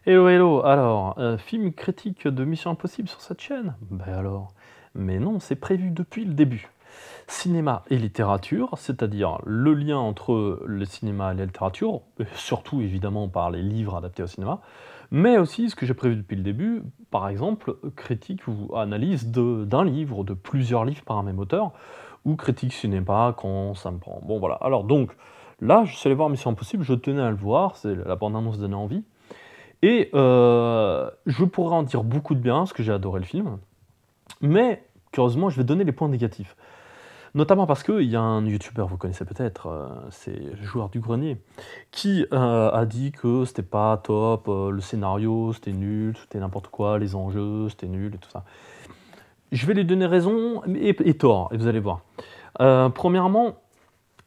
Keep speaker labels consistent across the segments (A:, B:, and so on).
A: Hello, hello. Alors, film critique de Mission Impossible sur cette chaîne? Ben alors, mais non, c'est prévu depuis le début. Cinéma et littérature, c'est-à-dire le lien entre le cinéma et la littérature, et surtout évidemment par les livres adaptés au cinéma, mais aussi ce que j'ai prévu depuis le début, par exemple, critique ou analyse d'un livre, de plusieurs livres par un même auteur, ou critique cinéma quand ça me prend. Bon voilà, alors donc, là, je suis allé voir Mission Impossible, je tenais à le voir, c'est la bande-annonce donnait envie. Et je pourrais en dire beaucoup de bien, parce que j'ai adoré le film, mais curieusement, je vais donner les points négatifs. Notamment parce qu'il y a un youtubeur, vous connaissez peut-être, c'est le Joueur du Grenier, qui a dit que c'était pas top, le scénario c'était nul, c'était n'importe quoi, les enjeux c'était nul et tout ça. Je vais lui donner raison et tort, et vous allez voir. Premièrement,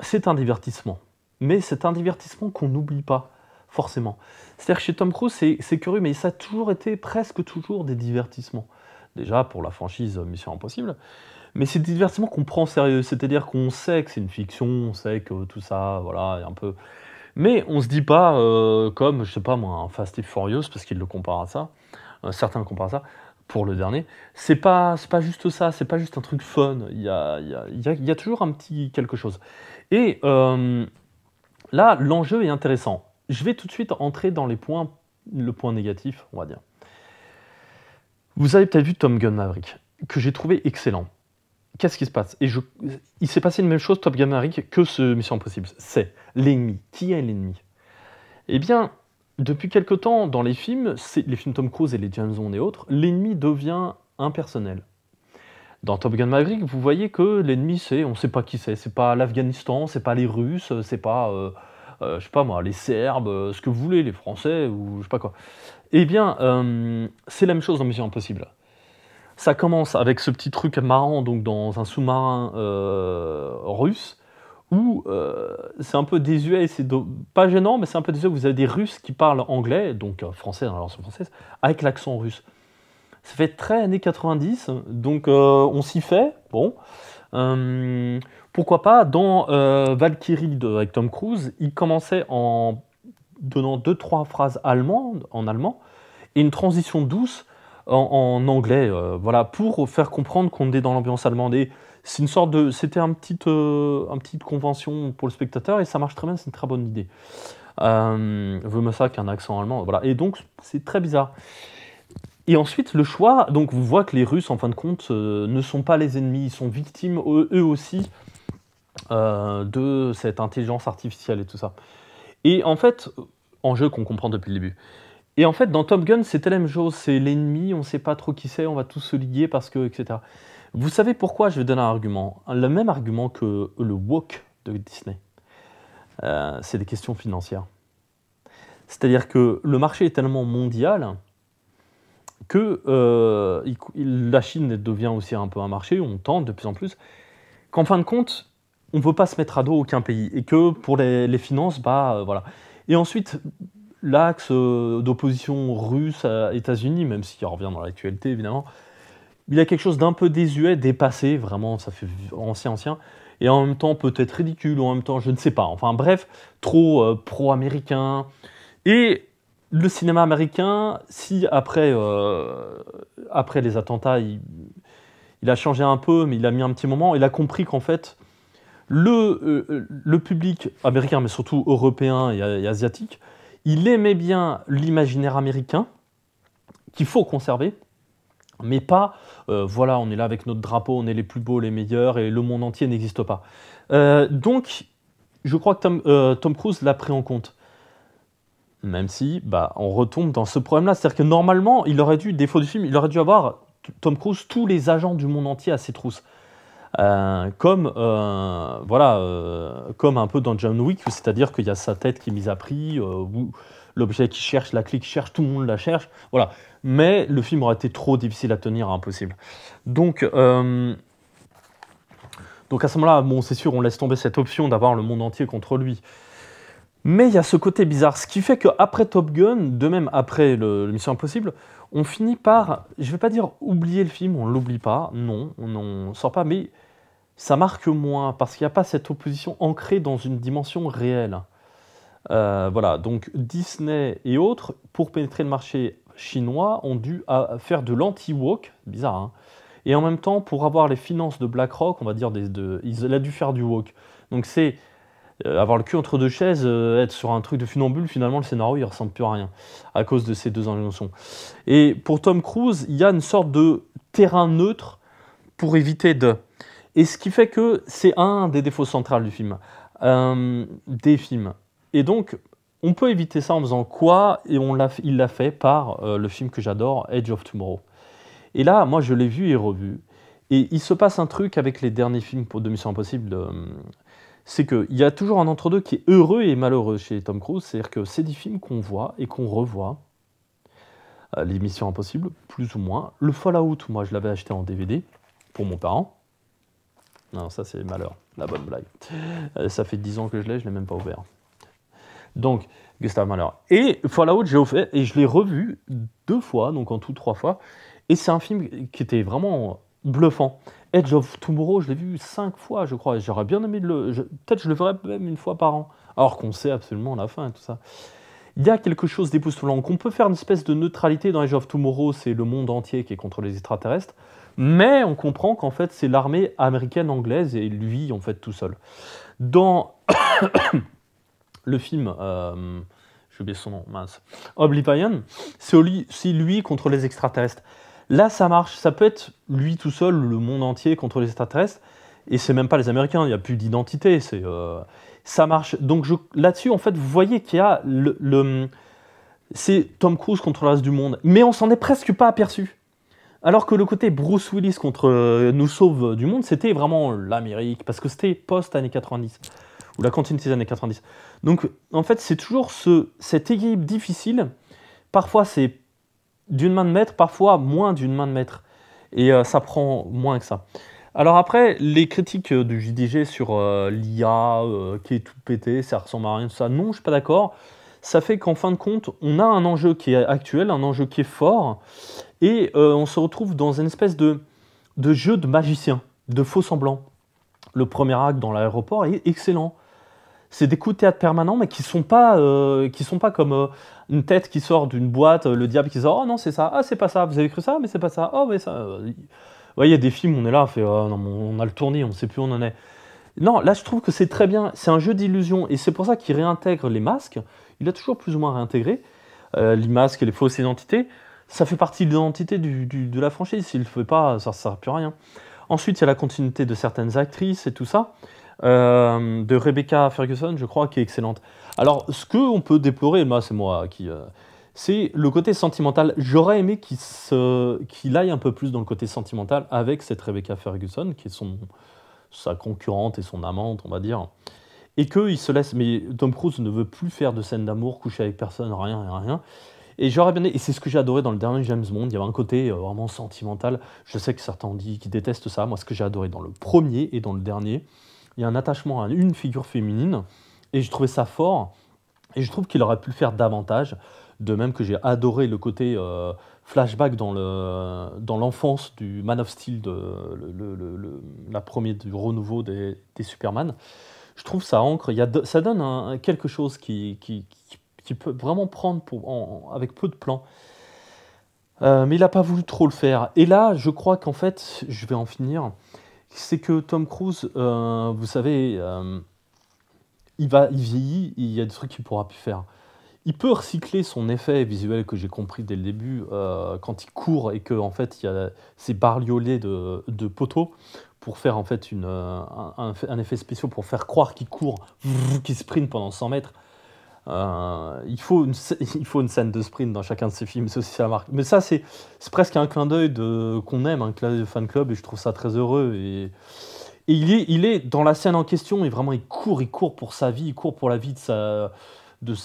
A: c'est un divertissement, mais c'est un divertissement qu'on n'oublie pas, forcément. C'est-à-dire que chez Tom Cruise, c'est curieux, mais ça a toujours été presque toujours des divertissements. Déjà pour la franchise Mission Impossible, mais c'est des divertissements qu'on prend au sérieux, c'est-à-dire qu'on sait que c'est une fiction, on sait que tout ça, voilà, est un peu mais on se dit pas, comme, je sais pas moi, un Fast and Furious, parce qu'ils le comparent à ça, certains le comparent à ça, pour le dernier. C'est pas juste ça, c'est pas juste un truc fun, il y a toujours un petit quelque chose. Et là, l'enjeu est intéressant. Je vais tout de suite entrer dans le point négatif, on va dire. Vous avez peut-être vu Top Gun Maverick, que j'ai trouvé excellent. Qu'est-ce qui se passe? Il s'est passé une même chose Top Gun Maverick que ce Mission Impossible. C'est l'ennemi. Qui est l'ennemi? Eh bien, depuis quelque temps, dans les films, les films Tom Cruise et les James Bond et autres, l'ennemi devient impersonnel. Dans Top Gun Maverick, vous voyez que l'ennemi, on ne sait pas qui c'est pas l'Afghanistan, c'est pas les Russes, c'est pas, je sais pas moi, les Serbes, ce que vous voulez, les Français ou je sais pas quoi. Eh bien, c'est la même chose dans Mission Impossible. Ça commence avec ce petit truc marrant, donc dans un sous-marin russe, où c'est un peu désuet, et pas gênant, mais c'est un peu désuet. Vous avez des Russes qui parlent anglais, donc français dans la version française, avec l'accent russe. Ça fait très années 90, donc on s'y fait, bon. Pourquoi pas, dans Valkyrie avec Tom Cruise, il commençait en donnant deux trois phrases allemandes, en allemand, et une transition douce en anglais, voilà, pour faire comprendre qu'on est dans l'ambiance allemande. Et c'est une sorte de, c'était un petite convention pour le spectateur, et ça marche très bien, c'est une très bonne idée. Vaut mieux ça qu'un accent allemand, voilà. Et donc c'est très bizarre. Et ensuite, le choix, donc vous voyez que les Russes, en fin de compte, ne sont pas les ennemis, ils sont victimes eux aussi de cette intelligence artificielle et tout ça. Et en fait, enjeu qu'on comprend depuis le début. Et en fait, dans Top Gun, c'était la même chose, c'est l'ennemi, on sait pas trop qui c'est, on va tous se liguer parce que, etc. Vous savez pourquoi? Je vais donner un argument. Le même argument que le woke de Disney. C'est des questions financières. C'est-à-dire que le marché est tellement mondial que la Chine devient aussi un peu un marché, on tente de plus en plus, qu'en fin de compte, on ne veut pas se mettre à dos aucun pays, et que pour les finances, bah voilà. Et ensuite, l'axe d'opposition russe-États-Unis, même s'il revient dans l'actualité évidemment, il y a quelque chose d'un peu désuet, dépassé, vraiment, ça fait ancien, et en même temps peut-être ridicule, ou en même temps, je ne sais pas. Enfin bref, trop pro-américain. Et le cinéma américain, si après les attentats, il a changé un peu, mais il a mis un petit moment, il a compris qu'en fait, le public américain, mais surtout européen et asiatique, il aimait bien l'imaginaire américain, qu'il faut conserver, mais pas, voilà, on est là avec notre drapeau, on est les plus beaux, les meilleurs, et le monde entier n'existe pas. Donc, je crois que Tom Cruise l'a pris en compte. Même si, bah, on retombe dans ce problème-là. C'est-à-dire que normalement, défaut du film, il aurait dû avoir, Tom Cruise, tous les agents du monde entier à ses trousses. Voilà, comme un peu dans John Wick, c'est-à-dire qu'il y a sa tête qui est mise à prix, l'objet qui cherche, la clé qui cherche, tout le monde la cherche, voilà. Mais le film aurait été trop difficile à tenir, impossible. Donc à ce moment-là, bon, c'est sûr, on laisse tomber cette option d'avoir le monde entier contre lui. Mais il y a ce côté bizarre, ce qui fait qu'après Top Gun, de même après le Mission Impossible, on finit par, je vais pas dire oublier le film, on l'oublie pas, non, on n'en sort pas, mais ça marque moins, parce qu'il n'y a pas cette opposition ancrée dans une dimension réelle. Voilà, donc Disney et autres, pour pénétrer le marché chinois, ont dû faire de l'anti-woke, bizarre, hein, et en même temps, pour avoir les finances de BlackRock, on va dire, il a dû faire du woke. Donc c'est avoir le cul entre deux chaises, être sur un truc de funambule, finalement le scénario il ressemble plus à rien, à cause de ces deux injonctions. Et pour Tom Cruise, il y a une sorte de terrain neutre pour éviter de... Et ce qui fait que c'est un des défauts centraux du film, des films. Et donc, on peut éviter ça en faisant quoi? Et il l'a fait par le film que j'adore, Edge of Tomorrow. Et là, moi, je l'ai vu et revu. Et il se passe un truc avec les derniers films de Mission Impossible. C'est qu'il y a toujours un entre-deux qui est heureux et malheureux chez Tom Cruise. C'est-à-dire que c'est des films qu'on voit et qu'on revoit. Les Missions Impossibles, plus ou moins. Le Fallout, moi, je l'avais acheté en DVD pour mon parent. Non, ça, c'est malheur. La bonne blague. Ça fait 10 ans que je l'ai même pas ouvert. Donc, Gustave Mahler. Et Fallout, j'ai offert et je l'ai revu 2 fois, donc en tout 3 fois. Et c'est un film qui était vraiment bluffant. Edge of Tomorrow, je l'ai vu 5 fois, je crois. Et j'aurais bien aimé peut-être je le verrais même une fois par an. Alors qu'on sait absolument la fin et tout ça. Il y a quelque chose d'époustouflant. Qu'on peut faire une espèce de neutralité dans Edge of Tomorrow, c'est le monde entier qui est contre les extraterrestres. Mais on comprend qu'en fait, c'est l'armée américaine, anglaise, et lui, en fait, tout seul. Dans le film, j'ai oublié son nom, mince, Oblivion, c'est lui contre les extraterrestres. Là, ça marche. Ça peut être lui tout seul, le monde entier contre les extraterrestres. Et c'est même pas les Américains, il n'y a plus d'identité. Ça marche. Donc là-dessus, en fait, vous voyez qu'il y a c'est Tom Cruise contre le reste du monde. Mais on s'en est presque pas aperçu. Alors que le côté Bruce Willis contre nous sauve du monde, c'était vraiment l'Amérique. Parce que c'était post-années 90. Ou la continuité des années 90. Donc, en fait, c'est toujours cet équilibre difficile. Parfois, c'est d'une main de maître, parfois moins d'une main de maître. Et ça prend moins que ça. Alors après, les critiques du JDG sur l'IA qui est tout pété, ça ressemble à rien, tout ça, non, je suis pas d'accord. Ça fait qu'en fin de compte, on a un enjeu qui est actuel, un enjeu qui est fort, et on se retrouve dans une espèce de jeu de magicien, de faux semblants. Le premier acte dans l'aéroport est excellent. C'est des coups de théâtre permanents, mais qui sont pas comme une tête qui sort d'une boîte, le diable qui sort, oh non, c'est ça, ah, c'est pas ça, vous avez cru ça, mais c'est pas ça, oh, mais ça. Ouais, il y a des films où on est là, on fait, oh, non, on a le tourné, on sait plus où on en est. Non, là, je trouve que c'est très bien, c'est un jeu d'illusion, et c'est pour ça qu'il réintègre les masques, il a toujours plus ou moins réintégré les masques et les fausses identités, ça fait partie de l'identité de la franchise, s'il le fait pas, ça ne sert plus à rien. Ensuite, il y a la continuité de certaines actrices et tout ça. De Rebecca Ferguson, je crois, qui est excellente. Alors, ce qu'on peut déplorer, moi, c'est moi qui... c'est le côté sentimental. J'aurais aimé qu'il aille un peu plus dans le côté sentimental avec cette Rebecca Ferguson, qui est sa concurrente et son amante, on va dire. Et qu'il se laisse... Mais Tom Cruise ne veut plus faire de scènes d'amour, coucher avec personne, rien. Et j'aurais bien aimé, et c'est ce que j'ai adoré dans le dernier James Bond, il y avait un côté vraiment sentimental. Je sais que certains ont dit qu'ils détestent ça. Moi, ce que j'ai adoré dans le premier et dans le dernier, il y a un attachement à une figure féminine, et je trouvais ça fort, et je trouve qu'il aurait pu le faire davantage, de même que j'ai adoré le côté flashback dans l'enfance du Man of Steel, la première du renouveau des Superman. Je trouve ça ancre, ça donne quelque chose qui peut vraiment prendre avec peu de plans. Mais il n'a pas voulu trop le faire. Et là, je crois qu'en fait, je vais en finir, c'est que Tom Cruise, vous savez, il vieillit, il y a des trucs qu'il ne pourra plus faire. Il peut recycler son effet visuel que j'ai compris dès le début, quand il court et qu'en fait, il y a ces bariolés de poteaux pour faire en fait un effet spécial pour faire croire qu'il court, qu'il sprint pendant 100 mètres. Il faut une scène de sprint dans chacun de ces films, c'est aussi ça marque. Mais ça, c'est presque un clin d'œil qu'on aime, un clin d'œil de fan club, et je trouve ça très heureux. Et il est dans la scène en question, et vraiment, il court pour sa vie, il court pour la vie de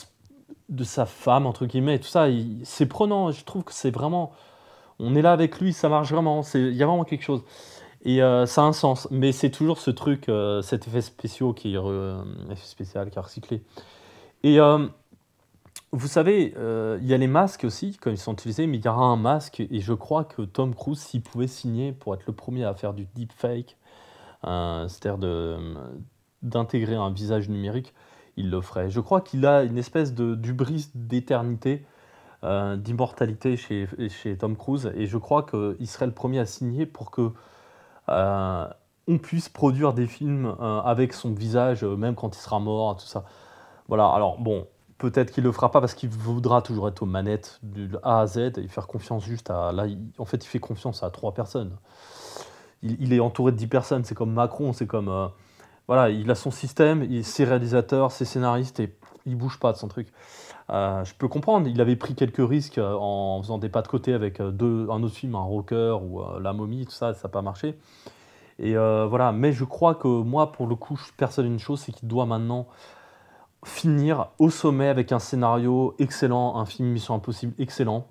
A: sa femme, entre guillemets, et tout ça. C'est prenant, je trouve que c'est vraiment... On est là avec lui, ça marche vraiment, il y a vraiment quelque chose. Et ça a un sens, mais c'est toujours ce truc, cet effet spécial qui est recyclé. Et vous savez, il y a les masques aussi, quand ils sont utilisés, mais il y aura un masque, et je crois que Tom Cruise, s'il pouvait signer pour être le premier à faire du deepfake, c'est-à-dire d'intégrer un visage numérique, il le ferait. Je crois qu'il a une espèce d'hubris d'éternité, d'immortalité chez Tom Cruise, et je crois qu'il serait le premier à signer pour que on puisse produire des films avec son visage, même quand il sera mort, tout ça. Voilà, alors bon, peut-être qu'il le fera pas parce qu'il voudra toujours être aux manettes du A à Z et faire confiance juste à. Là, en fait, il fait confiance à 3 personnes. Il est entouré de 10 personnes, c'est comme Macron, c'est comme. Voilà, il a son système, ses réalisateurs, ses scénaristes, et il bouge pas de son truc. Je peux comprendre, il avait pris quelques risques en faisant des pas de côté avec un autre film, un rocker ou La Momie, tout ça n'a pas marché. Et voilà, mais je crois que moi, pour le coup, je suis persuadé d'une chose, c'est qu'il doit maintenant finir au sommet avec un scénario excellent, un film Mission Impossible excellent.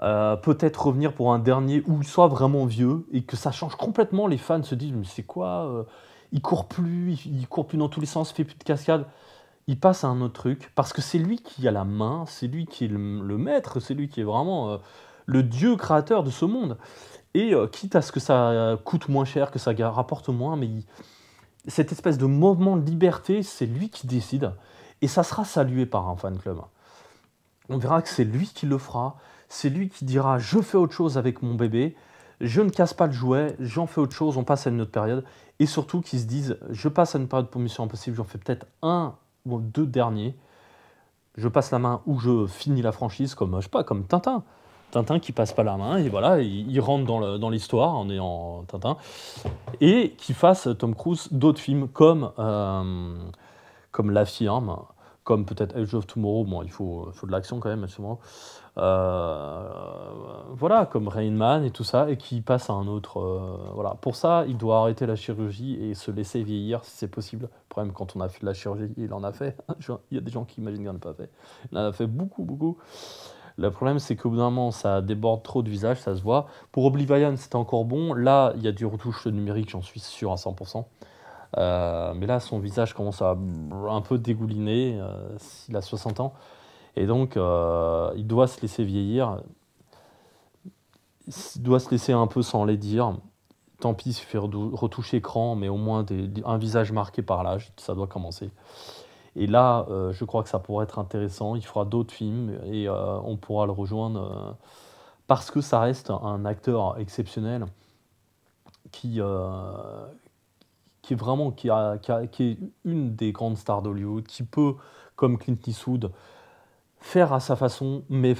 A: Peut-être revenir pour un dernier où il soit vraiment vieux et que ça change complètement. Les fans se disent, mais c'est quoi il court plus, il court plus dans tous les sens, il fait plus de cascades. Il passe à un autre truc parce que c'est lui qui a la main, c'est lui qui est le maître, c'est lui qui est vraiment le dieu créateur de ce monde. Et quitte à ce que ça coûte moins cher, que ça rapporte moins, mais cette espèce de moment de liberté, c'est lui qui décide. Et ça sera salué par un fan club. On verra que c'est lui qui le fera. C'est lui qui dira je fais autre chose avec mon bébé, je ne casse pas le jouet, j'en fais autre chose, on passe à une autre période. Et surtout qu'ils se disent je passe à une période pour Mission Impossible, j'en fais peut-être un ou deux derniers. Je passe la main ou je finis la franchise comme, je sais pas, comme Tintin. Tintin qui passe pas la main et voilà, il rentre dans l'histoire en ayant Tintin. Et qui fasse Tom Cruise d'autres films comme La Firme, comme peut-être Edge of Tomorrow, bon il faut de l'action quand même, sûrement. Voilà, comme Rain Man et tout ça, et qui passe à un autre. Voilà. Pour ça, il doit arrêter la chirurgie et se laisser vieillir si c'est possible. Le problème, quand on a fait de la chirurgie, il en a fait. Il y a des gens qui imaginent qu'il n'en a pas fait. Il en a fait beaucoup, beaucoup. Le problème, c'est qu'au bout d'un moment, ça déborde trop de visage, ça se voit. Pour Oblivion, c'était encore bon. Là, il y a du retouche numérique, j'en suis sûr à 100%. Mais là, son visage commence à un peu dégouliner. Il a 60 ans. Et donc, il doit se laisser vieillir. Il doit se laisser un peu sans les dire. Tant pis s'il fait retoucher écran, mais au moins un visage marqué par l'âge, ça doit commencer. Et là, je crois que ça pourrait être intéressant. Il fera d'autres films et on pourra le rejoindre parce que ça reste un acteur exceptionnel qui, qui est vraiment qui est une des grandes stars d'Hollywood, qui peut, comme Clint Eastwood, faire à sa façon, mais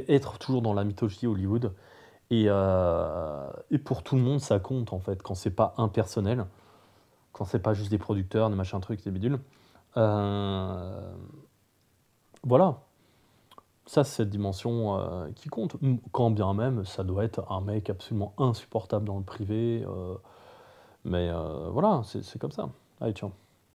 A: être toujours dans la mythologie Hollywood. Et pour tout le monde, ça compte en fait, quand c'est pas impersonnel, quand c'est pas juste des producteurs, des machins trucs, des bidules. Euh, voilà, ça c'est cette dimension qui compte. Quand bien même, ça doit être un mec absolument insupportable dans le privé. Mais voilà, c'est comme ça. Allez, tiens.